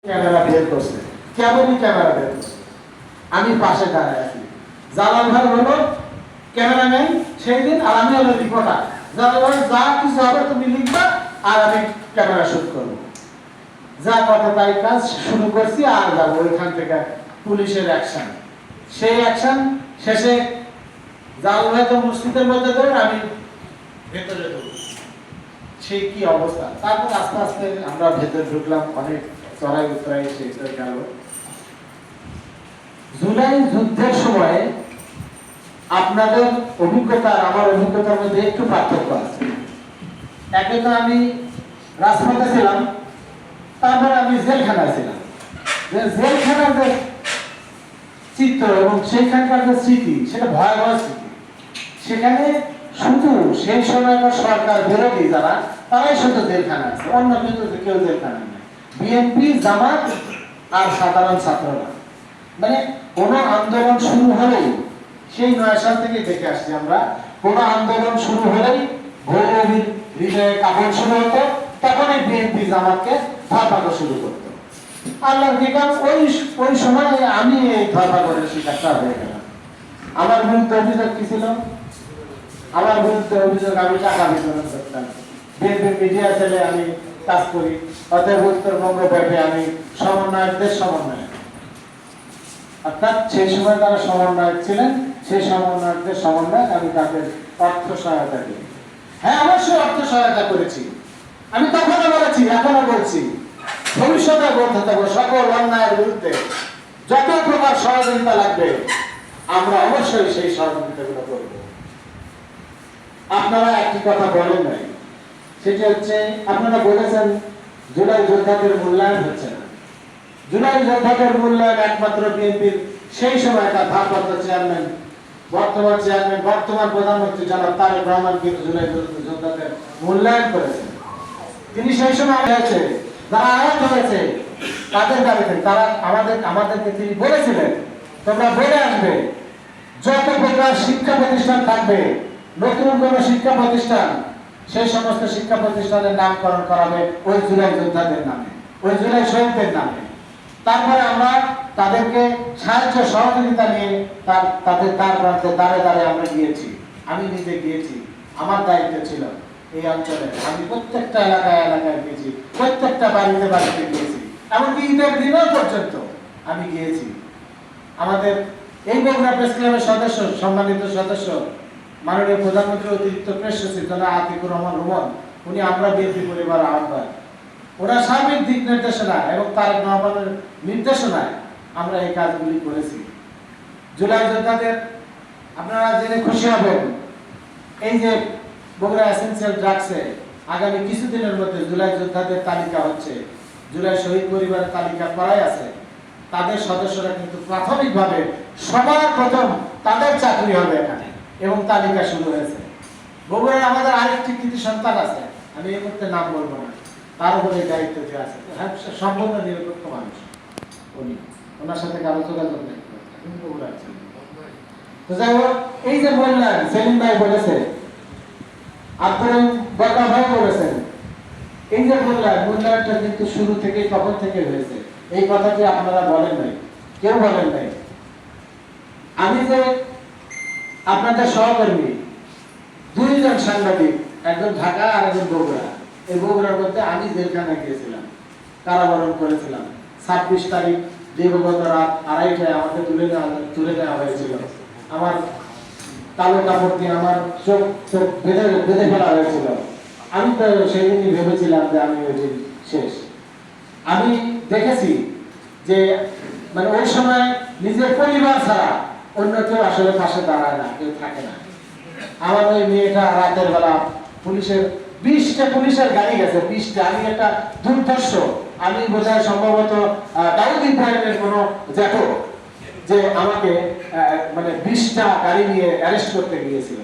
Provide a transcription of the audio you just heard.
Camera বের করছে, কেমনই camera বের করছে, আমি পাশে দাঁড়ায় আছি। জালাল ভাই হলো ক্যামেরাম্যান সেই দিন, আর আমি হলো রিপোর্টার। জালাল ভাই যা কিছু হবে তুমি লিখবা আর আমি ক্যামেরা শুট করবো। যা কথা তাই কাজ শুরু করছি, আর যাবো ওইখান থেকে পুলিশের অ্যাকশন। সেই অ্যাকশন শেষে জালাল ভাই তো মসজিদের মধ্যে ধরে, আমি ভেতরে ঢুকবো। সেই কি অবস্থা। তারপর আস্তে আস্তে আমরা ভেতরে ঢুকলাম, অনেক চড়াই উতরাই শেষ হয়ে গেল। জুলাই যুদ্ধের সময় আপনাদের অভিজ্ঞতা আর আমার অভিজ্ঞতার মধ্যে একটু পার্থক্য আছে। একে তো আমি রাজপথে ছিলাম, তারপরে আমি জেলখানায় ছিলাম। জেলখানার যে চিত্র এবং সেইখানকার যে স্মৃতি, সেটা ভয়াবহ স্মৃতি। সেখানে শুধু সেই সময়কার সরকার বিরোধী যারা, তারাই শুধু জেলখানা আছে, অন্য কিন্তু কেউ জেলখানা নেই। বিএনপি, জামাত আর সাধারণ ছাত্ররা, মানে কোন আন্দোলন শুরু হলেই, সেই 9 সাল থেকে দেখে আসছি আমরা, কোন আন্দোলন শুরু হলেই ভৈরবীর হৃদয়ে কাপড় শুরু হতো, তখনই বিএনপি জামাতকে ধরপাকড় শুরু করতো। আল্লাহর কি কাজ, ওই সময় আমি এই ধরপাকড়ের শিকারটা হয়ে গেলাম। আমার বিরুদ্ধে অভিযোগ কি ছিল? আমার বিরুদ্ধে অভিযোগ আমি টাকা বিতরণ করতাম। বিএনপি মিডিয়া সেলে আমি কাজ করি, অতএব উত্তরবঙ্গ ব্যাপী আমি সমন্বয়কদের সমন্বয়ক। অর্থাৎ সেই সময় তারা সমন্বয়ক ছিলেন, সেই সমন্বয়কদের সমন্বয়ক, আমি তাদের অর্থ সহায়তা করি। হ্যাঁ, অবশ্যই অর্থ সহায়তা করেছি। আমি তখনও বলেছি, এখনো বলছি, ভবিষ্যতে বলতে থাকবো, সকল অন্যায়ের বিরুদ্ধে যত প্রকার সহযোগিতা লাগবে আমরা অবশ্যই সেই সহযোগিতাগুলো করব। আপনারা একটি কথা বলেন নাই, সেটি হচ্ছে আপনারা বলেছেন জুলাই যোদ্ধাদের মূল্যায়ন হচ্ছে না। জুলাই যোদ্ধাদের মূল্যায়ন একমাত্র বিএনপির সেই সময়কার ভারপ্রাপ্ত চেয়ারম্যান, বর্তমান প্রধানমন্ত্রী জনাব তারেক রহমান কিন্তু জুলাই যোদ্ধাদের মূল্যায়ন করেছেন। তিনি সেই সময় হয়েছে, যারা আহত হয়েছে তাদের দাবিতে তারা আমাদেরকে তিনি বলেছিলেন, তোমরা বলে আসবে যত প্রকার শিক্ষা প্রতিষ্ঠান থাকবে, নতুন কোন শিক্ষা প্রতিষ্ঠান, সেই সমস্ত শিক্ষা প্রতিষ্ঠানের নামকরণ করাবে ওই জুলাই যোদ্ধাদের নামে, ওই জুলাই শহীদদের নামে। তারপরে আমরা তাদেরকে সাহায্য সহযোগিতা নিয়ে তাদের দ্বারে দ্বারে আমরা গিয়েছি। আমি নিজে গিয়েছি, আমার দায়িত্ব ছিল এই অঞ্চলে। আমি প্রত্যেকটা এলাকায় গিয়েছি, প্রত্যেকটা বাড়িতে গিয়েছি, এমনকি ঈদের দিনও পর্যন্ত আমি গিয়েছি। আমাদের এই বগুড়া প্রেস ক্লাবের সদস্য, সম্মানিত সদস্য, মাননীয় প্রধানমন্ত্রীর অতিরিক্ত প্রেস সচিব জনাব আতিকুর রহমান রুমন, উনি আমরা বিএনপি পরিবার আহ্বায়ক, ওনার সার্বিক দিক নির্দেশনা এবং তারেক রহমানের নির্দেশনায় আমরা এই কাজগুলি করেছি। জুলাই যোদ্ধাদের আপনারা জেনে খুশি হবেন, এই যে বগুড়া এসেনশিয়াল ড্রাগসে আগামী কিছুদিনের মধ্যে জুলাই যোদ্ধাদের তালিকা হচ্ছে, জুলাই শহীদ পরিবারের তালিকা করাই আছে। তাদের সদস্যরা কিন্তু প্রাথমিকভাবে সবার প্রথম তাদের চাকরি হবে এখানে, এবং তালিকা শুরু হয়েছে। বগুড়ায় আমাদের আরেকটি কৃতি সন্তান আছে, আমি এই মুহূর্তে নাম বলবো না, তার উপরে দায়িত্ব যে আছে, সম্পূর্ণ নিরপেক্ষ মানুষ উনি, ওনার সাথে কারো যোগাযোগ নেই, কিন্তু বগুড়া আছে। তো যাই হোক, এই যে বললেন, সেলিম ভাই বলেছে, আব্দুল বকা ভাই বলেছেন, এই যে মূল্যায়নটা কিন্তু শুরু থেকে কখন থেকে হয়েছে, এই কথাটি আপনারা বলেন নাই, কেউ বলেন নাই। আমি যে আপনাদের সহকর্মী, দুইজন সাংবাদিক, একজন ঢাকা আর একজন বগুড়া, এই বগুড়ার মধ্যে আমি জেলখানায় গিয়েছিলাম, কারাবরণ করেছিলাম। 26 তারিখ দিবগত রাত 2:30টায় আমাকে তুলে দেওয়া হয়েছিল। আমার কালো কাপড় দিয়ে আমার চোখ বেঁধে ফেলা হয়েছিল। আমি তো সেই দিনই ভেবেছিলাম যে আমি ওই দিন শেষ। আমি দেখেছি যে মানে ওই সময় নিজের পরিবার ছাড়া অন্য কেউ আসলে পাশে দাঁড়ায় না, কেউ থাকে না। আমার ওই মেয়েটা রাতের বেলা পুলিশের 20টা পুলিশের গাড়ি গেছে, 20টা। আমি একটা দুর্ধর্ষ, আমি বোধহয় সম্ভবত দাউদ ইব্রাহিমের কোনো জ্যাঠো, যে আমাকে মানে 20টা গাড়ি নিয়ে অ্যারেস্ট করতে গিয়েছিল।